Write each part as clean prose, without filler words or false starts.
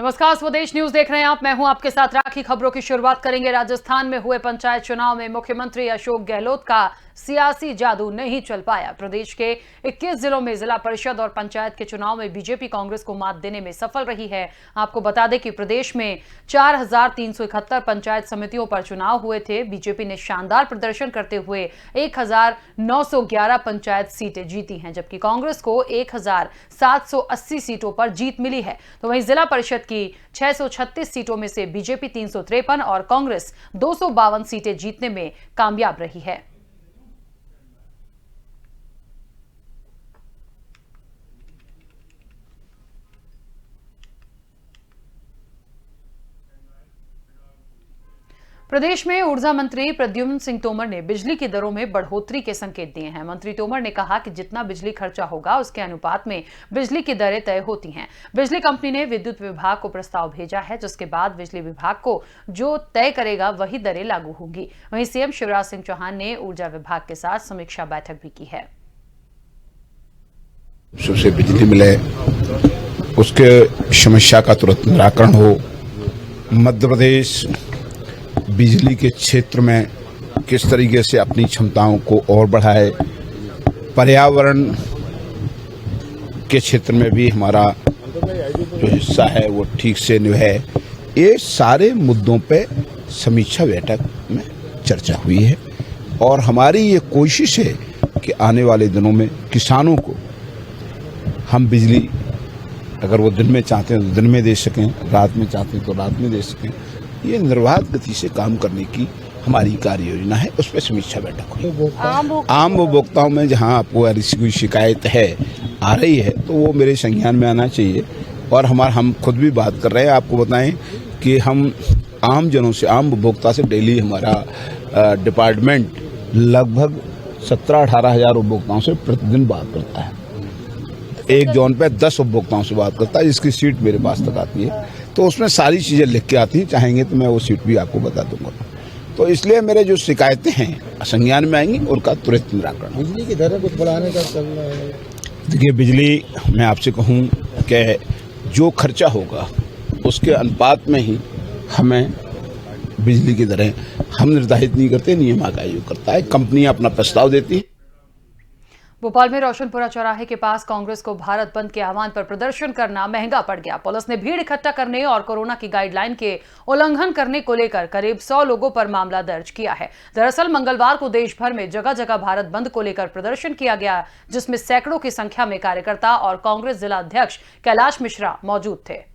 नमस्कार, स्वदेश न्यूज देख रहे हैं आप। मैं हूं आपके साथ राखी। खबरों की शुरुआत करेंगे। राजस्थान में हुए पंचायत चुनाव में मुख्यमंत्री अशोक गहलोत का सियासी जादू नहीं चल पाया। प्रदेश के 21 जिलों में जिला परिषद और पंचायत के चुनाव में बीजेपी कांग्रेस को मात देने में सफल रही है। आपको बता दें कि प्रदेश में 4371 पंचायत समितियों पर चुनाव हुए थे। बीजेपी ने शानदार प्रदर्शन करते हुए 1911 पंचायत सीटें जीती हैं, जबकि कांग्रेस को 1780 सीटों पर जीत मिली है। तो वहीं जिला परिषद की 636 सीटों में से बीजेपी 353 और कांग्रेस 252 सीटें जीतने में कामयाब रही है। प्रदेश में ऊर्जा मंत्री प्रद्युम्न सिंह तोमर ने बिजली की दरों में बढ़ोतरी के संकेत दिए हैं। मंत्री तोमर ने कहा कि जितना बिजली खर्चा होगा उसके अनुपात में बिजली की दरें तय होती हैं। बिजली कंपनी ने विद्युत विभाग को प्रस्ताव भेजा है, जिसके बाद बिजली विभाग को जो तय करेगा वही दरें लागू होंगी। वहीं सीएम शिवराज सिंह चौहान ने ऊर्जा विभाग के साथ समीक्षा बैठक भी की है। सबसे बिजली मिले, उसके समस्या का तुरंत निराकरण हो। मध्य प्रदेश बिजली के क्षेत्र में किस तरीके से अपनी क्षमताओं को और बढ़ाए, पर्यावरण के क्षेत्र में भी हमारा जो हिस्सा है वो ठीक से निभाए, ये सारे मुद्दों पे समीक्षा बैठक में चर्चा हुई है। और हमारी ये कोशिश है कि आने वाले दिनों में किसानों को हम बिजली अगर वो दिन में चाहते हैं तो दिन में दे सकें, रात में चाहते हैं तो रात में दे सकें। ये निर्बाध गति से काम करने की हमारी कार्य योजना है, उस पर समीक्षा बैठक हुई। आम उपभोक्ताओं में जहां आपको ऐसी कोई शिकायत है आ रही है तो वो मेरे संज्ञान में आना चाहिए। और हम खुद भी बात कर रहे हैं। आपको बताएं कि हम आम जनों से, आम उपभोक्ता से डेली हमारा डिपार्टमेंट लगभग 17-18 हजार उपभोक्ताओं से प्रतिदिन बात करता है। एक जोन पे 10 उपभोक्ताओं से बात करता है, जिसकी सीट मेरे पास तक आती है। तो उसमें सारी चीजें लिख के आती हैं, चाहेंगे तो मैं वो सीट भी आपको बता दूंगा। तो इसलिए मेरे जो शिकायतें हैं संज्ञान में आएंगी, उनका तुरंत निराकरण। बिजली की दरें कुछ बढ़ाने का चल रहा है। देखिए, बिजली मैं आपसे कहूँ कि जो खर्चा होगा उसके अनुपात में ही हमें बिजली की दरें हम निर्धारित नहीं करते, नियम आयोग करता है। कंपनियां अपना प्रस्ताव देती है। भोपाल में रोशनपुरा चौराहे के पास कांग्रेस को भारत बंद के आह्वान पर प्रदर्शन करना महंगा पड़ गया। पुलिस ने भीड़ इकट्ठा करने और कोरोना की गाइडलाइन के उल्लंघन करने को लेकर करीब 100 लोगों पर मामला दर्ज किया है। दरअसल मंगलवार को देश भर में जगह जगह भारत बंद को लेकर प्रदर्शन किया गया, जिसमें सैकड़ों की संख्या में कार्यकर्ता और कांग्रेस जिला अध्यक्ष कैलाश मिश्रा मौजूद थे।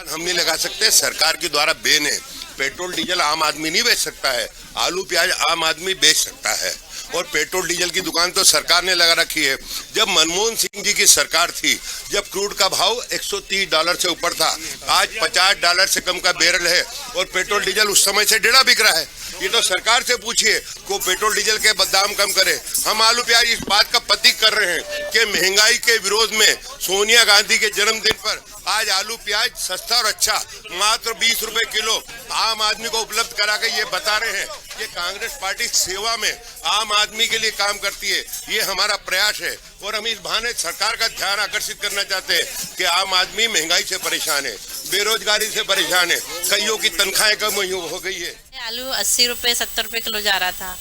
हम नहीं लगा सकते, सरकार के द्वारा बैन है। पेट्रोल डीजल आम आदमी नहीं बेच सकता है, आलू प्याज आम आदमी बेच सकता है। और पेट्रोल डीजल की दुकान तो सरकार ने लगा रखी है। जब मनमोहन सिंह जी की सरकार थी, जब क्रूड का भाव $130 से ऊपर था, आज $50 से कम का बैरल है और पेट्रोल डीजल उस समय से डेढ़ा बिक रहा है। ये तो सरकार से पूछिए को पेट्रोल डीजल के दाम कम करे। हम आलू प्याज इस बात का प्रतीक कर रहे हैं कि महंगाई के विरोध में सोनिया गांधी के जन्मदिन पर आज आलू प्याज सस्ता और अच्छा मात्र 20 रुपए किलो आम आदमी को उपलब्ध करा के ये बता रहे हैं कि कांग्रेस पार्टी सेवा में आम आदमी के लिए काम करती है। ये हमारा प्रयास है और हम इस बहाने सरकार का ध्यान आकर्षित करना चाहते हैं कि आम आदमी महंगाई से परेशान है, बेरोजगारी से परेशान है, कईयों की तनख्वाहें कम हो गई है। आलू 80 रुपए 70 रुपए किलो जा रहा था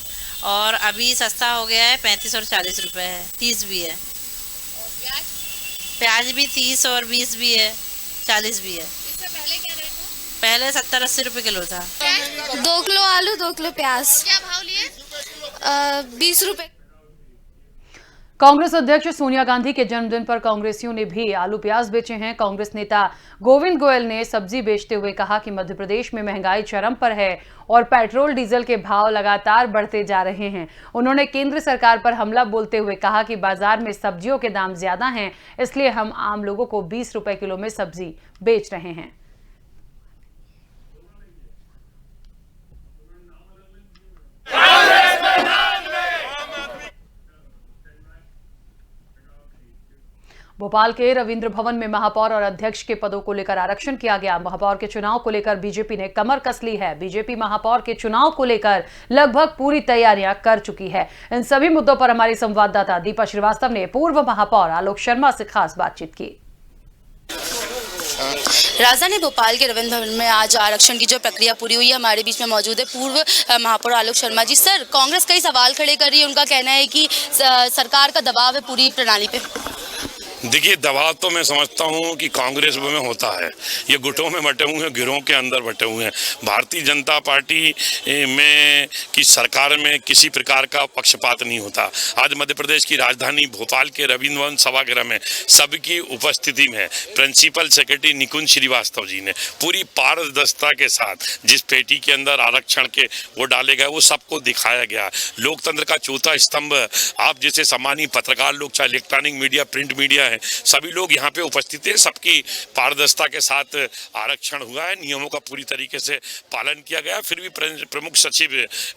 और अभी सस्ता हो गया है, 35 और 40 रुपए है, 30 भी है। और प्याज भी 30 और 20 भी है, 40 भी है। इससे पहले क्या रेट था? पहले 70-80 रुपए किलो था। 2 किलो आलू 2 किलो प्याज। क्या भाव लिए? 20 रुपए। कांग्रेस अध्यक्ष सोनिया गांधी के जन्मदिन पर कांग्रेसियों ने भी आलू प्याज बेचे हैं। कांग्रेस नेता गोविंद गोयल ने सब्जी बेचते हुए कहा कि मध्य प्रदेश में महंगाई चरम पर है और पेट्रोल डीजल के भाव लगातार बढ़ते जा रहे हैं। उन्होंने केंद्र सरकार पर हमला बोलते हुए कहा कि बाजार में सब्जियों के दाम ज्यादा हैं, इसलिए हम आम लोगों को 20 रुपए किलो में सब्जी बेच रहे हैं। भोपाल के रविंद्र भवन में महापौर और अध्यक्ष के पदों को लेकर आरक्षण किया गया। महापौर के चुनाव को लेकर बीजेपी ने कमर कस ली है। बीजेपी महापौर के चुनाव को लेकर लगभग पूरी तैयारियां कर चुकी है। इन सभी मुद्दों पर हमारी संवाददाता दीपा श्रीवास्तव ने पूर्व महापौर आलोक शर्मा से खास बातचीत की। राजधानी भोपाल के रविंद्र भवन में आज आरक्षण की जो प्रक्रिया पूरी हुई है, हमारे बीच में मौजूद है पूर्व महापौर आलोक शर्मा जी। सर, कांग्रेस कई सवाल खड़े कर रही है, उनका कहना है कि सरकार का दबाव है पूरी प्रणाली पे। देखिए, दबाव तो मैं समझता हूँ कि कांग्रेस में होता है। ये गुटों में बटे हुए हैं, गिरोह के अंदर बटे हुए हैं। भारतीय जनता पार्टी में की सरकार में किसी प्रकार का पक्षपात नहीं होता। आज मध्य प्रदेश की राजधानी भोपाल के रविंद्र भवन सभागृह में सबकी उपस्थिति में प्रिंसिपल सेक्रेटरी निकुंज श्रीवास्तव जी ने पूरी पारदर्शिता के साथ जिस पेटी के अंदर आरक्षण के वो डाले गए वो सबको दिखाया गया। लोकतंत्र का चौथा स्तंभ आप जैसे सम्मानीय पत्रकार लोग, चाहे इलेक्ट्रॉनिक मीडिया, प्रिंट मीडिया है, सभी लोग यहाँ पे उपस्थित हैं। सबकी पारदर्शिता के साथ आरक्षण हुआ है, नियमों का पूरी तरीके से पालन किया गया। फिर भी प्रमुख सचिव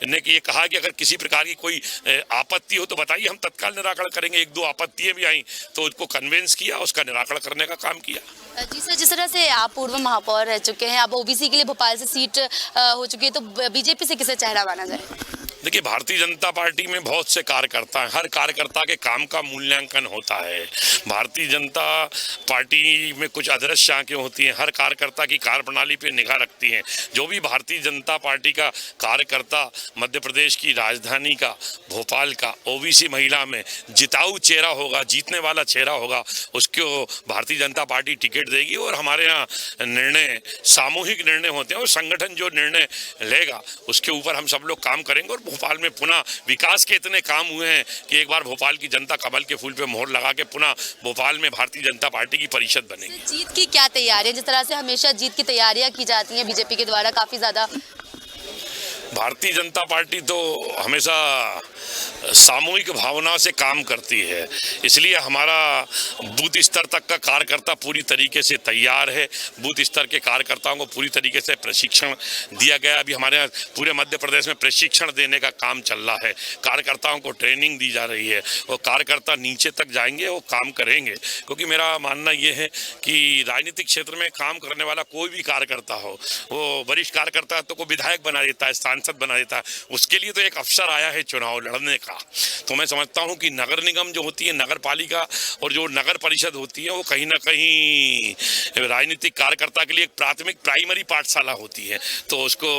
ने ये कहा कि अगर किसी प्रकार की कोई आपत्ति हो तो बताइए, हम तत्काल निराकरण करेंगे। एक दो आपत्तियां भी आई तो उसको कन्विंस किया, उसका निराकरण करने का काम किया। जी सर, जिस तरह से आप पूर्व महापौर रह चुके हैं, अब ओबीसी के लिए भोपाल से सीट हो चुकी है, तो बीजेपी से किसे चेहरा माना जाए? देखिए, भारतीय जनता पार्टी में बहुत से कार्यकर्ता हैं। हर कार्यकर्ता के काम का मूल्यांकन होता है। भारतीय जनता पार्टी में कुछ अदृश्य आंखें होती हैं, हर कार्यकर्ता की कार्यप्रणाली पे निगाह रखती हैं। जो भी भारतीय जनता पार्टी का कार्यकर्ता मध्य प्रदेश की राजधानी का, भोपाल का, ओबीसी महिला में जिताऊ चेहरा होगा, जीतने वाला चेहरा होगा, उसको भारतीय जनता पार्टी टिकट देगी। और हमारे यहाँ निर्णय सामूहिक निर्णय होते हैं और संगठन जो निर्णय लेगा उसके ऊपर हम सब लोग काम करेंगे। और भोपाल में पुनः विकास के इतने काम हुए हैं कि एक बार भोपाल की जनता कमल के फूल पे मोहर लगा के पुनः भोपाल में भारतीय जनता पार्टी की परिषद बनेगी। जीत की क्या तैयारी है? जिस तरह से हमेशा जीत की तैयारियां की जाती हैं बीजेपी के द्वारा, काफी ज्यादा भारतीय जनता पार्टी तो हमेशा सामूहिक भावना से काम करती है, इसलिए हमारा बूथ स्तर तक का कार्यकर्ता पूरी तरीके से तैयार है। बूथ स्तर के कार्यकर्ताओं को पूरी तरीके से प्रशिक्षण दिया गया। अभी हमारे यहाँ पूरे मध्य प्रदेश में प्रशिक्षण देने का काम चल रहा है। कार्यकर्ताओं को ट्रेनिंग दी जा रही है और कार्यकर्ता नीचे तक जाएंगे, वो काम करेंगे। क्योंकि मेरा मानना ये है कि राजनीतिक क्षेत्र में काम करने वाला कोई भी कार्यकर्ता हो, वो वरिष्ठ कार्यकर्ता तो को विधायक बना देता है, सांसद बना देता है। उसके लिए तो एक अवसर आया है चुनाव लड़ने का। तो मैं समझता हूं कि नगर निगम जो होती है, नगर पालिका और जो नगर परिषद होती है, वो कहीं ना कहीं राजनीतिक कार्यकर्ता के लिए एक प्राइमरी पाठशाला होती है। तो उसको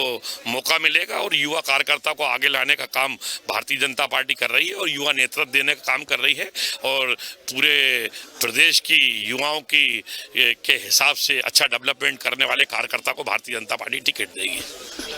मौका मिलेगा और युवा कार्यकर्ता को आगे लाने का काम भारतीय जनता पार्टी कर रही है और युवा नेतृत्व देने का काम कर रही है। और पूरे प्रदेश की युवाओं की के हिसाब से अच्छा डेवलपमेंट करने वाले कार्यकर्ता को भारतीय जनता पार्टी टिकट देगी।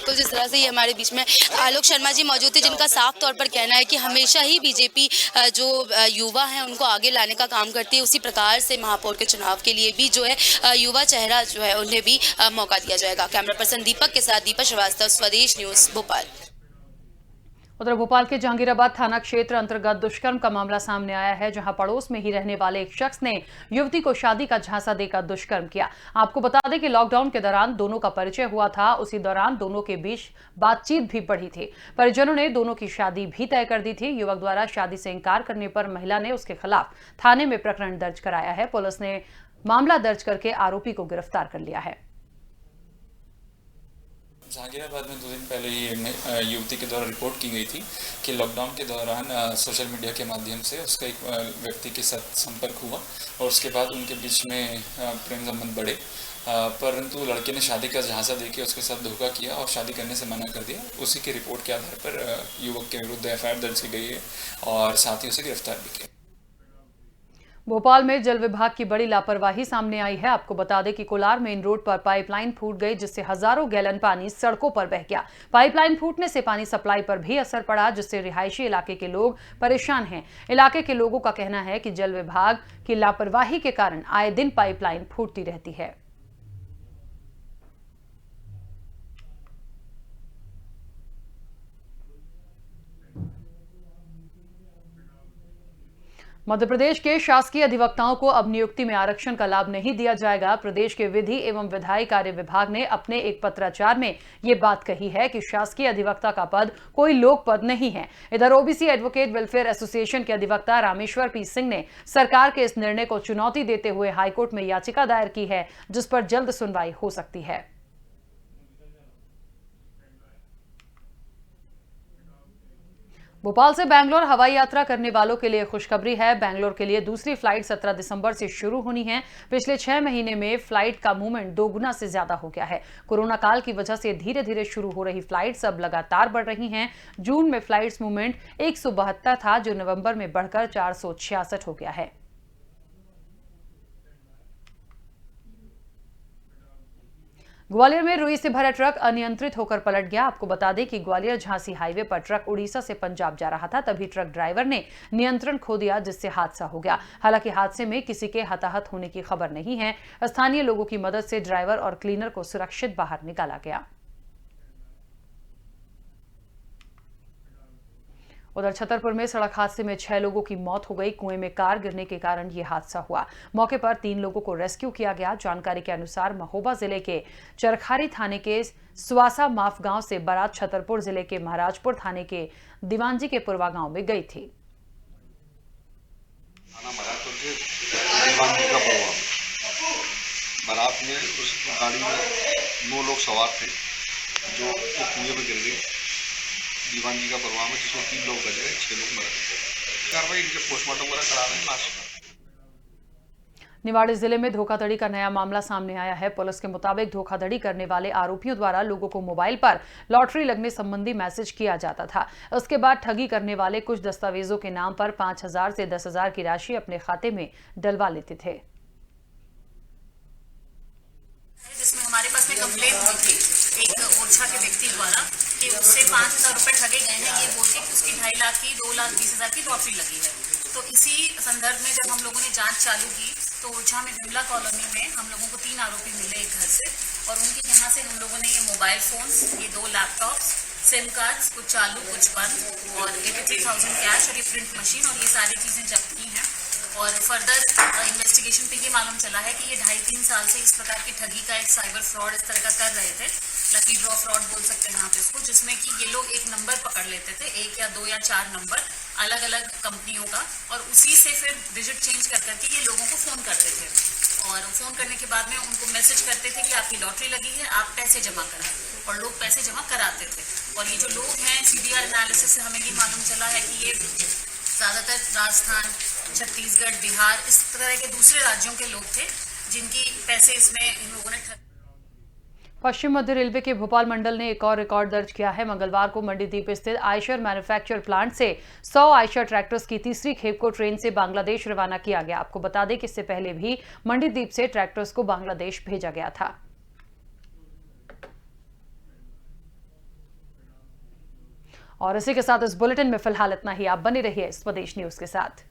तो जिस तरह से ये हमारे बीच में आलोक शर्मा जी मौजूद थे, जिनका साफ तौर पर कहना है कि हमेशा ही बीजेपी जो युवा हैं उनको आगे लाने का काम करती है, उसी प्रकार से महापौर के चुनाव के लिए भी जो है युवा चेहरा जो है उन्हें भी मौका दिया जाएगा। कैमरा पर्सन दीपक के साथ दीपा श्रीवास्तव, स्वदेश न्यूज, भोपाल। उधर भोपाल के जहांगीराबाद थाना क्षेत्र अंतर्गत दुष्कर्म का मामला सामने आया है, जहां पड़ोस में ही रहने वाले एक शख्स ने युवती को शादी का झांसा देकर दुष्कर्म किया। आपको बता दें कि लॉकडाउन के दौरान दोनों का परिचय हुआ था। उसी दौरान दोनों के बीच बातचीत भी बढ़ी थी। परिजनों ने दोनों की शादी भी तय कर दी थी। युवक द्वारा शादी से इंकार करने पर महिला ने उसके खिलाफ थाने में प्रकरण दर्ज कराया है। पुलिस ने मामला दर्ज करके आरोपी को गिरफ्तार कर लिया है। जहांगीराबाद में 2 दिन पहले ये युवती के द्वारा रिपोर्ट की गई थी कि लॉकडाउन के दौरान सोशल मीडिया के माध्यम से उसका एक व्यक्ति के साथ संपर्क हुआ और उसके बाद उनके बीच में प्रेम संबंध बढ़े, परंतु लड़के ने शादी का झांसा देके उसके साथ धोखा किया और शादी करने से मना कर दिया। उसी की रिपोर्ट के आधार पर युवक के विरुद्ध एफआईआर दर्ज की गई है और साथ ही उसे गिरफ्तार भी किया। भोपाल में जल विभाग की बड़ी लापरवाही सामने आई है। आपको बता दें कि कोलार मेन रोड पर पाइपलाइन फूट गई, जिससे हजारों गैलन पानी सड़कों पर बह गया। पाइपलाइन फूटने से पानी सप्लाई पर भी असर पड़ा, जिससे रिहायशी इलाके के लोग परेशान हैं। इलाके के लोगों का कहना है कि जल विभाग की लापरवाही के कारण आए दिन पाइपलाइन फूटती रहती है। मध्य प्रदेश के शासकीय अधिवक्ताओं को अब नियुक्ति में आरक्षण का लाभ नहीं दिया जाएगा। प्रदेश के विधि एवं विधायी कार्य विभाग ने अपने एक पत्राचार में ये बात कही है कि शासकीय अधिवक्ता का पद कोई लोक पद नहीं है। इधर ओबीसी एडवोकेट वेलफेयर एसोसिएशन के अधिवक्ता रामेश्वर पी सिंह ने सरकार के इस निर्णय को चुनौती देते हुए हाईकोर्ट में याचिका दायर की है, जिस पर जल्द सुनवाई हो सकती है। भोपाल से बैंगलोर हवाई यात्रा करने वालों के लिए खुशखबरी है। बैंगलोर के लिए दूसरी फ्लाइट 17 दिसंबर से शुरू होनी है। पिछले 6 महीने में फ्लाइट का मूवमेंट 2 गुना से ज्यादा हो गया है। कोरोना काल की वजह से धीरे धीरे शुरू हो रही फ्लाइट्स अब लगातार बढ़ रही हैं। जून में फ्लाइट्स मूवमेंट 172 था, जो नवंबर में बढ़कर 466 हो गया है। ग्वालियर में रुई से भरा ट्रक अनियंत्रित होकर पलट गया। आपको बता दें कि ग्वालियर झांसी हाईवे पर ट्रक उड़ीसा से पंजाब जा रहा था, तभी ट्रक ड्राइवर ने नियंत्रण खो दिया, जिससे हादसा हो गया। हालांकि हादसे में किसी के हताहत होने की खबर नहीं है। स्थानीय लोगों की मदद से ड्राइवर और क्लीनर को सुरक्षित बाहर निकाला गया। उधर छतरपुर में सड़क हादसे में 6 लोगों की मौत हो गई। कुएं में कार गिरने के कारण यह हादसा हुआ। मौके पर 3 लोगों को रेस्क्यू किया गया। जानकारी के अनुसार महोबा जिले के चरखारी थाने के स्वासा माफ गांव से बारात छतरपुर जिले के महाराजपुर थाने के दीवानजी के पुरवा गांव में गई थी। बारात में उस गाड़ी में 9 लोग सवार थे, जो कुएं में गिर गए दीवान जी का परवाह में, जिसमें 3 लोग बच गए, 6 लोग मर गए। कार्रवाई इनके पोस्टमार्टम वगैरह करा रहे हैं लाश का। निवाड़ी जिले में धोखाधड़ी का नया मामला सामने आया है। पुलिस के मुताबिक धोखाधड़ी करने वाले आरोपियों द्वारा लोगों को मोबाइल पर लॉटरी लगने संबंधी मैसेज किया जाता था। उसके बाद ठगी करने वाले कुछ दस्तावेजों के नाम पर 5,000 से 10,000 की राशि अपने खाते में डलवा लेते थे। जिसमें हमारे पास में कंप्लेंट हुई थी एक ओरछा के व्यक्ति द्वारा कि उससे 5,000 रुपए ठगे गए हैं, ये बोल के कि उसकी 2.5 लाख की 2,20,000 की लॉटरी लगी है। तो इसी संदर्भ में जब हम लोगों ने जांच चालू की तो ओरछा में विमला कॉलोनी में हम लोगों को 3 आरोपी मिले एक घर से, और उनके यहाँ से हम लोगों ने ये मोबाइल फोन्स, ये 2 लैपटॉप्स, सिम कार्ड्स, कुछ चालू कुछ बंद, और 83,000 कैश और ये प्रिंट मशीन और ये सारी चीजें जब्त की हैं। और फर्दर इन्वेस्टिगेशन पे ये मालूम चला है कि ये 2.5-3 साल से इस प्रकार की ठगी का एक साइबर फ्रॉड इस तरह का कर रहे थे। लकी ड्रॉ फ्रॉड बोल सकते हैं आप इसको, जिसमें कि ये लोग एक नंबर पकड़ लेते थे, 1 या 2 या 4 नंबर अलग अलग कंपनियों का, और उसी से फिर डिजिट चेंज कर करके ये लोगों को फोन करते थे। और फोन करने के बाद में उनको मैसेज करते थे कि आपकी लॉटरी लगी है, आप पैसे जमा कराएं, और लोग पैसे जमा कराते थे। और ये जो लोग हैं, सीडीआर एनालिसिस से हमें ये मालूम चला है कि ये ज्यादातर राजस्थान, छत्तीसगढ़, बिहार, इस तरह के दूसरे राज्यों के लोग थे, जिनकी पैसे इसमें इन लोगों ने पश्चिम मध्य रेलवे के भोपाल मंडल ने एक और रिकॉर्ड दर्ज किया है। मंगलवार को मंडीदीप स्थित आयशर मैन्युफैक्चर प्लांट से 100 आयशर ट्रैक्टर्स की तीसरी खेप को ट्रेन से बांग्लादेश रवाना किया गया। आपको बता दें कि इससे पहले भी मंडीदीप से ट्रैक्टर्स को बांग्लादेश भेजा गया था। और इसी के साथ इस बुलेटिन में फिलहाल इतना ही। आप बने रहिए स्वदेश न्यूज के साथ।